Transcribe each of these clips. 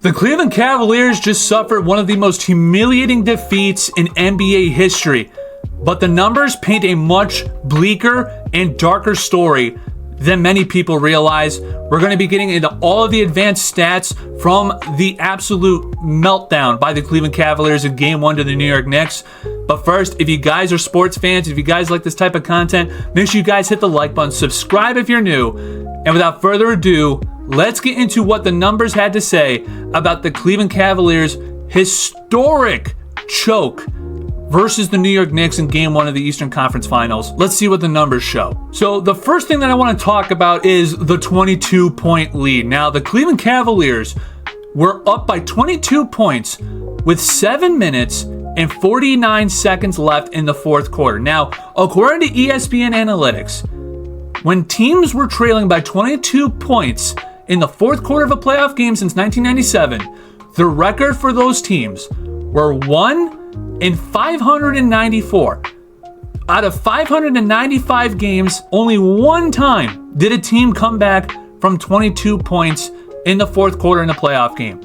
The Cleveland Cavaliers just suffered one of the most humiliating defeats in NBA history, but the numbers paint a much bleaker and darker story than many people realize. We're going to be getting into all of the advanced stats from the absolute meltdown by the Cleveland Cavaliers in Game 1 to the New York Knicks. But first, if you guys are sports fans, if you guys like this type of content, make sure you guys hit the like button, subscribe if you're new, and without further ado, let's get into what the numbers had to say about the Cleveland Cavaliers' historic choke versus the New York Knicks in Game 1 of the Eastern Conference Finals. Let's see what the numbers show. So the first thing that I want to talk about is the 22-point lead. Now, the Cleveland Cavaliers were up by 22 points with 7 minutes and 49 seconds left in the fourth quarter. Now, according to ESPN Analytics, when teams were trailing by 22 points in the fourth quarter of a playoff game since 1997, the record for those teams were 1-594. Out of 595 games, only one time did a team come back from 22 points in the fourth quarter in a playoff game.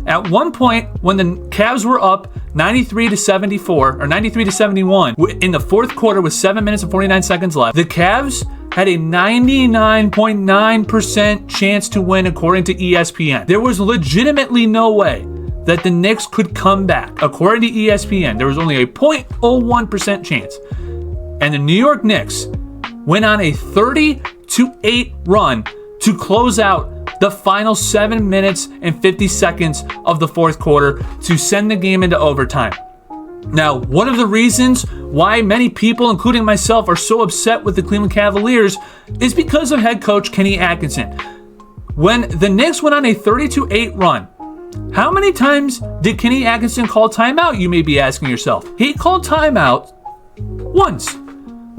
At one point, when the Cavs were up 93-74 or 93-71 in the fourth quarter with 7 minutes and 49 seconds left, the Cavs had a 99.9% chance to win according to ESPN. There was legitimately no way that the Knicks could come back. According to ESPN, there was only a 0.01% chance. And the New York Knicks went on a 30-8 run to close out the final 7 minutes and 50 seconds of the fourth quarter to send the game into overtime. Now, one of the reasons why many people, including myself, are so upset with the Cleveland Cavaliers is because of head coach Kenny Atkinson. When the Knicks went on a 30-8 run, how many times did Kenny Atkinson call timeout, you may be asking yourself? He called timeout once.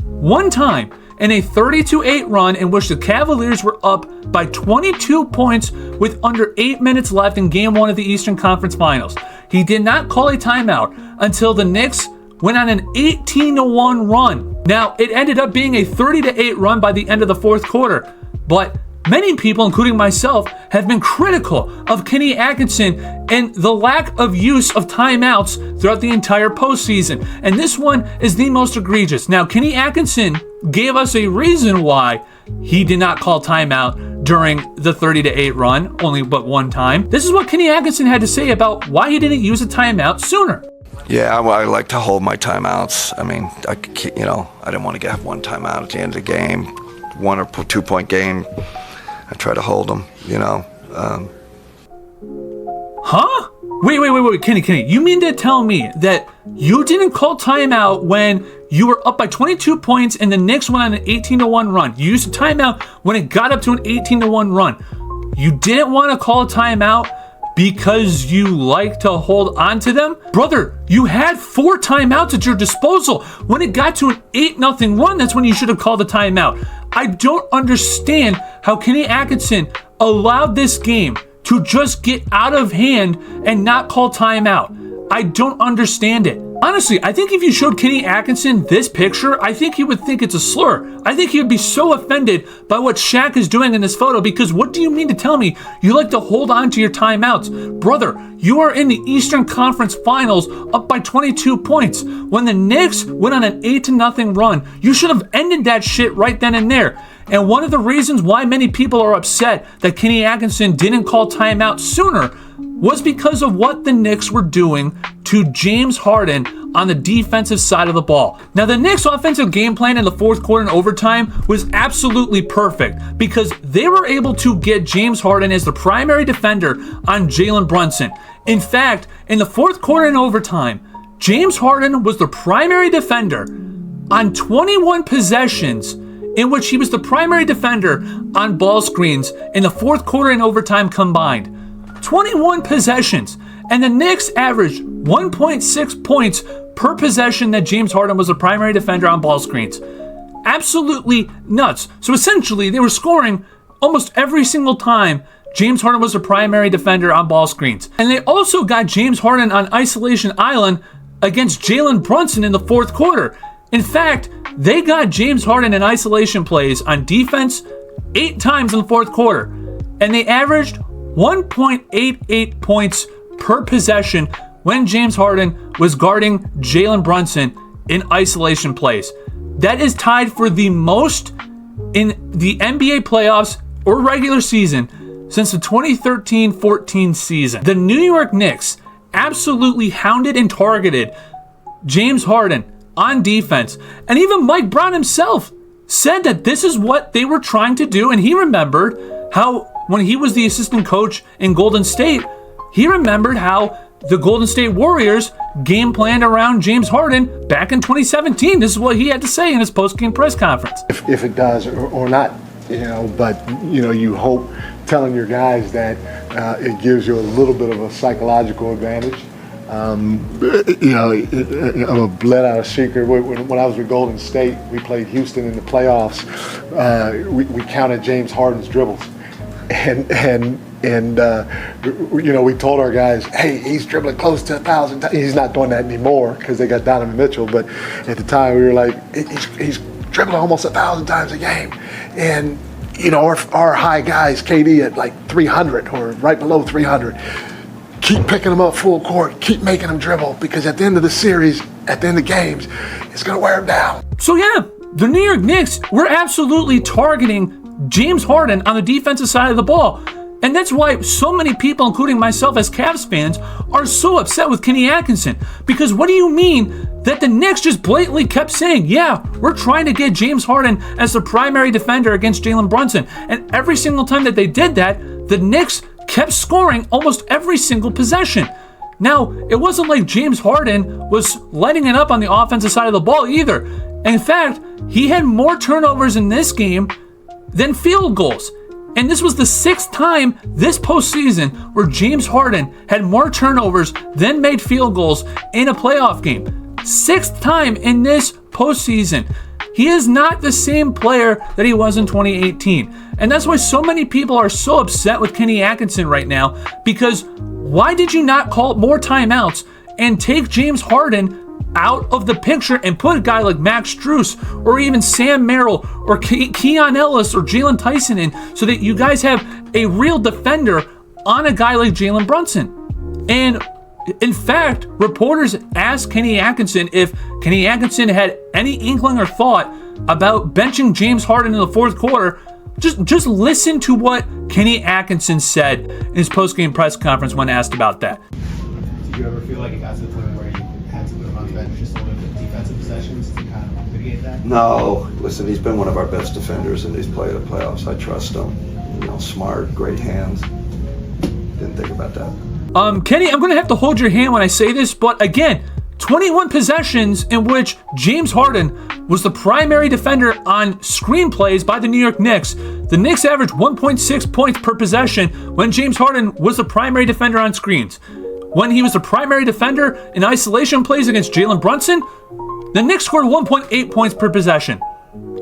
One time in a 30-8 run in which the Cavaliers were up by 22 points with under 8 minutes left in Game 1 of the Eastern Conference Finals. He did not call a timeout until the Knicks went on an 18-1 run. Now, it ended up being a 30-8 run by the end of the fourth quarter, but many people, including myself, have been critical of Kenny Atkinson and the lack of use of timeouts throughout the entire postseason. And this one is the most egregious. Now, Kenny Atkinson gave us a reason why he did not call timeout during the 30-8 run, only but one time. This is what Kenny Atkinson had to say about why he didn't use a timeout sooner. Yeah, I like to hold my timeouts. I mean, I didn't want to have one timeout at the end of the game, 1 or 2 point game. I try to hold them, Huh? Wait, Kenny, you mean to tell me that you didn't call timeout when you were up by 22 points and the Knicks went on an 18-1 run? You used a timeout when it got up to an 18-1 run. You didn't want to call a timeout because you like to hold on to them? Brother, you had 4 timeouts at your disposal. When it got to an 8-0 run, that's when you should have called a timeout. I don't understand how Kenny Atkinson allowed this game to just get out of hand and not call timeout. I don't understand it. Honestly, I think if you showed Kenny Atkinson this picture, I think he would think it's a slur. I think he would be so offended by what Shaq is doing in this photo, because what do you mean to tell me you like to hold on to your timeouts? Brother, you are in the Eastern Conference Finals up by 22 points. When the Knicks went on an 8-0 run, you should have ended that shit right then and there. And one of the reasons why many people are upset that Kenny Atkinson didn't call timeout sooner was because of what the Knicks were doing to James Harden on the defensive side of the ball. Now, the Knicks' offensive game plan in the fourth quarter and overtime was absolutely perfect because they were able to get James Harden as the primary defender on Jalen Brunson. In fact, in the fourth quarter and overtime, James Harden was the primary defender on 21 possessions in which he was the primary defender on ball screens in the fourth quarter and overtime combined. 21 possessions, and the Knicks averaged 1.6 points per possession that James Harden was the primary defender on ball screens. Absolutely nuts. So essentially, they were scoring almost every single time James Harden was the primary defender on ball screens. And they also got James Harden on isolation island against Jalen Brunson in the fourth quarter. In fact, they got James Harden in isolation plays on defense 8 times in the fourth quarter, and they averaged 1.88 points per possession when James Harden was guarding Jalen Brunson in isolation plays. That is tied for the most in the NBA playoffs or regular season since the 2013-14 season. The New York Knicks absolutely hounded and targeted James Harden on defense. And even Mike Brown himself said that this is what they were trying to do. And he remembered how when he was the assistant coach in Golden State, he remembered how the Golden State Warriors game planned around James Harden back in 2017. This is what he had to say in his post-game press conference. If it does or not, but you hope telling your guys that it gives you a little bit of a psychological advantage. I'm gonna let out a secret. When I was with Golden State, we played Houston in the playoffs. We counted James Harden's dribbles, and we told our guys, hey, he's dribbling close to 1,000 times. He's not doing that anymore because they got Donovan Mitchell. But at the time, we were like, he's dribbling almost 1,000 times a game, and our high guys, KD at like 300 or right below 300. Keep picking them up full court. Keep making them dribble because at the end of the series, at the end of games, it's going to wear them down. So yeah, the New York Knicks were absolutely targeting James Harden on the defensive side of the ball. And that's why so many people, including myself as Cavs fans, are so upset with Kenny Atkinson. Because what do you mean that the Knicks just blatantly kept saying, yeah, we're trying to get James Harden as the primary defender against Jalen Brunson. And every single time that they did that, the Knicks kept scoring almost every single possession. Now, it wasn't like James Harden was lighting it up on the offensive side of the ball either. In fact, he had more turnovers in this game than field goals. And this was the 6th time this postseason where James Harden had more turnovers than made field goals in a playoff game. 6th time in this postseason. He is not the same player that he was in 2018. And that's why so many people are so upset with Kenny Atkinson right now, because why did you not call more timeouts and take James Harden out of the picture and put a guy like Max Strus or even Sam Merrill or Keon Ellis or Jalen Tyson in so that you guys have a real defender on a guy like Jalen Brunson? And in fact, reporters asked Kenny Atkinson if Kenny Atkinson had any inkling or thought about benching James Harden in the fourth quarter. Just listen to what Kenny Atkinson said in his post-game press conference when asked about that. Did you ever feel like it got to the point where you had to put him on the bench just a little bit of defensive possessions to kind of mitigate that? No, listen, he's been one of our best defenders and he's played the playoffs. I trust him. Smart, great hands. Didn't think about that. Kenny, I'm going to have to hold your hand when I say this, but again, 21 possessions in which James Harden was the primary defender on screen plays by the New York Knicks. The Knicks averaged 1.6 points per possession when James Harden was the primary defender on screens. When he was the primary defender in isolation plays against Jalen Brunson, the Knicks scored 1.8 points per possession.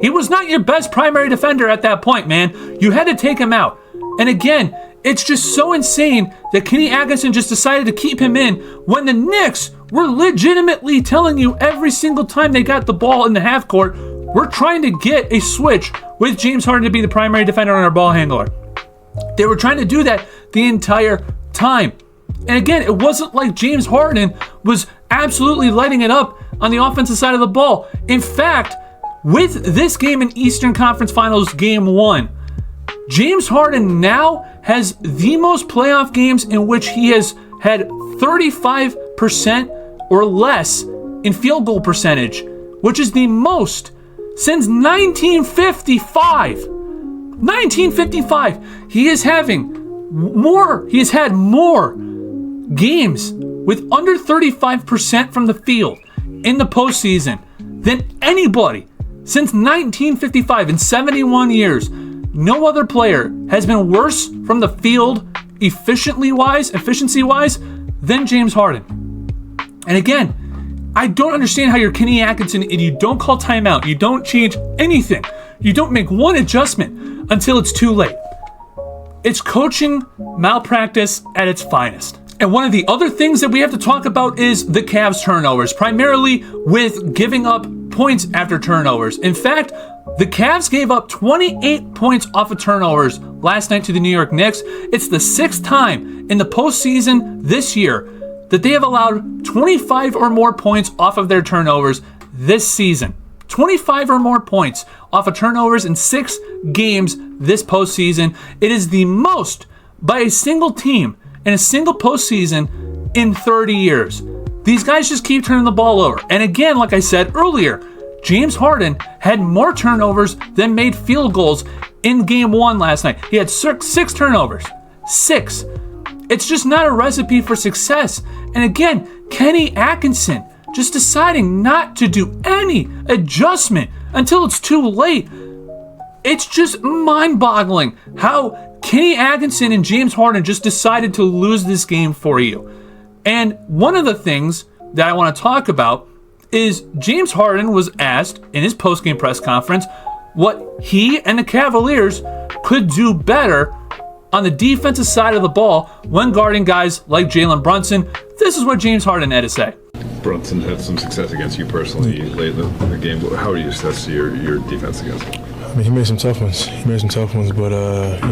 He was not your best primary defender at that point, man. You had to take him out. And again, it's just so insane that Kenny Atkinson just decided to keep him in when the Knicks were legitimately telling you every single time they got the ball in the half court, we're trying to get a switch with James Harden to be the primary defender and our ball handler. They were trying to do that the entire time. And again, it wasn't like James Harden was absolutely lighting it up on the offensive side of the ball. In fact, with this game in Eastern Conference Finals Game 1, James Harden now has the most playoff games in which he has had 35% or less in field goal percentage, which is the most since 1955. 1955. He has had more games with under 35% from the field in the postseason than anybody since 1955 in 71 years. No other player has been worse from the field efficiency-wise than James Harden. And again, I don't understand how you're Kenny Atkinson and you don't call timeout. You don't change anything. You don't make one adjustment until it's too late. It's coaching malpractice at its finest. And one of the other things that we have to talk about is the Cavs turnovers, primarily with giving up points after turnovers. In fact, The Cavs gave up 28 points off of turnovers last night to the New York Knicks. It's the 6th time in the postseason this year that they have allowed 25 or more points off of their turnovers this season. 25 or more points off of turnovers in 6 games this postseason. It is the most by a single team in a single postseason in 30 years. These guys just keep turning the ball over. And again, like I said earlier, James Harden had more turnovers than made field goals in game 1 last night. He had 6 turnovers. 6. It's just not a recipe for success. And again, Kenny Atkinson just deciding not to do any adjustment until it's too late. It's just mind-boggling how Kenny Atkinson and James Harden just decided to lose this game for you. And one of the things that I want to talk about is James Harden was asked in his post-game press conference what he and the Cavaliers could do better on the defensive side of the ball when guarding guys like Jalen Brunson. This is what James Harden had to say. Brunson had some success against you personally late in the game. How do you assess your defense against him? I mean, he made some tough ones. But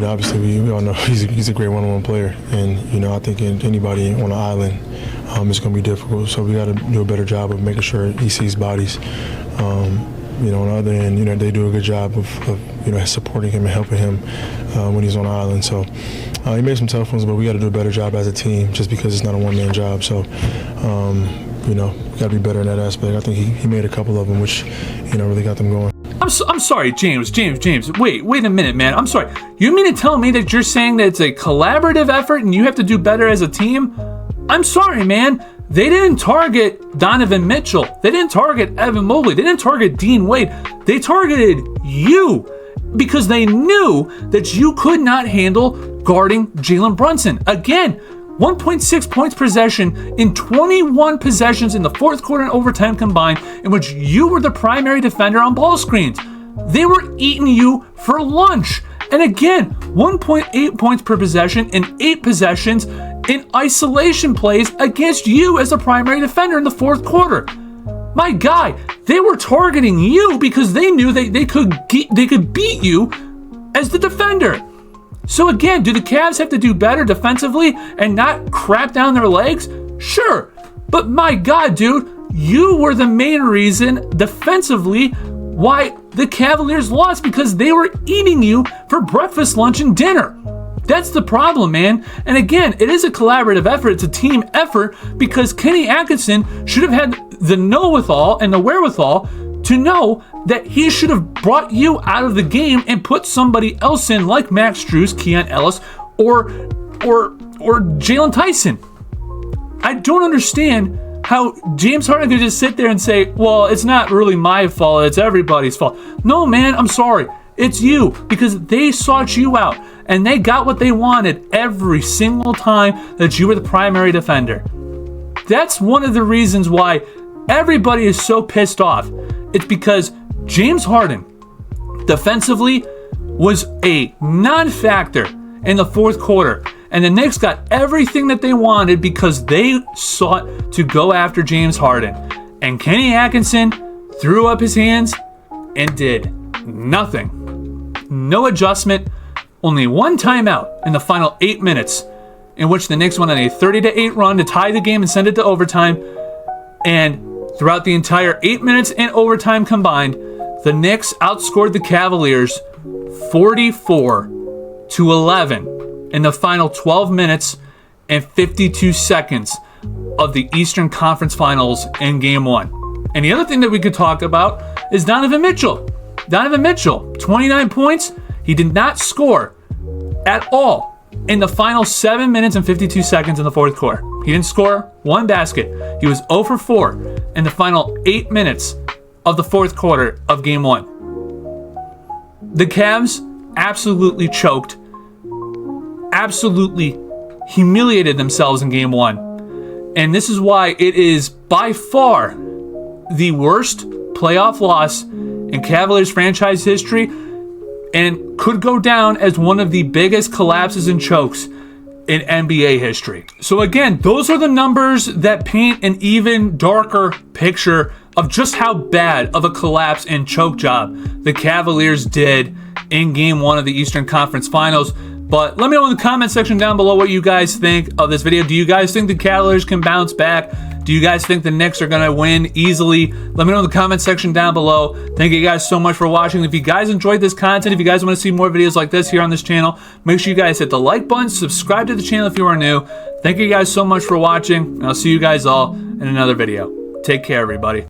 obviously we all know he's a great one-on-one player, and I think anybody on an island, it's going to be difficult. So we got to do a better job of making sure he sees bodies. On the other end, they do a good job of supporting him and helping him when he's on the island. So he made some tough ones, but we got to do a better job as a team, just because it's not a one-man job. So we got to be better in that aspect. I think he made a couple of them, which really got them going. I'm sorry, James. Wait a minute, man. I'm sorry. You mean to tell me that you're saying that it's a collaborative effort and you have to do better as a team? I'm sorry, man. They didn't target Donovan Mitchell. They didn't target Evan Mobley. They didn't target Dean Wade. They targeted you because they knew that you could not handle guarding Jalen Brunson. Again, 1.6 points per possession in 21 possessions in the fourth quarter and overtime combined, in which you were the primary defender on ball screens. They were eating you for lunch. And again, 1.8 points per possession in 8 possessions in isolation plays against you as the primary defender in the fourth quarter. My guy, they were targeting you because they knew they could beat you as the defender. So again, do the Cavs have to do better defensively and not crap down their legs? Sure. But my God, dude, you were the main reason defensively why the Cavaliers lost, because they were eating you for breakfast, lunch, and dinner. That's the problem, man. And again, it is a collaborative effort. It's a team effort, because Kenny Atkinson should have had the know-withal and the wherewithal to know that he should have brought you out of the game and put somebody else in, like Max Strus, Keon Ellis, or Jalen Tyson. I don't understand how James Harden could just sit there and say, well, it's not really my fault, it's everybody's fault. No, man, I'm sorry. It's you, because they sought you out and they got what they wanted every single time that you were the primary defender. That's one of the reasons why everybody is so pissed off. It's because James Harden defensively was a non-factor in the fourth quarter. And the Knicks got everything that they wanted because they sought to go after James Harden. And Kenny Atkinson threw up his hands and did nothing. No adjustment, only one timeout in the final 8 minutes, in which the Knicks went on a 30-8 run to tie the game and send it to overtime. And throughout the entire 8 minutes and overtime combined, the Knicks outscored the Cavaliers 44-11 in the final 12 minutes and 52 seconds of the Eastern Conference Finals in Game 1. And the other thing that we could talk about is Donovan Mitchell. 29 points. He did not score at all in the final 7 minutes and 52 seconds in the fourth quarter. He didn't score one basket. He was 0 for 4 in the final 8 minutes of the fourth quarter of Game 1. The Cavs absolutely choked, absolutely humiliated themselves in Game 1. And this is why it is by far the worst playoff loss in Cavaliers franchise history, and could go down as one of the biggest collapses and chokes in NBA history. So again, those are the numbers that paint an even darker picture of just how bad of a collapse and choke job the Cavaliers did in Game 1 of the Eastern Conference Finals. But let me know in the comment section down below what you guys think of this video. Do you guys think the Cavaliers can bounce back? Do you guys think the Knicks are going to win easily? Let me know in the comment section down below. Thank you guys so much for watching. If you guys enjoyed this content, if you guys want to see more videos like this here on this channel, make sure you guys hit the like button, subscribe to the channel if you are new. Thank you guys so much for watching, and I'll see you guys all in another video. Take care, everybody.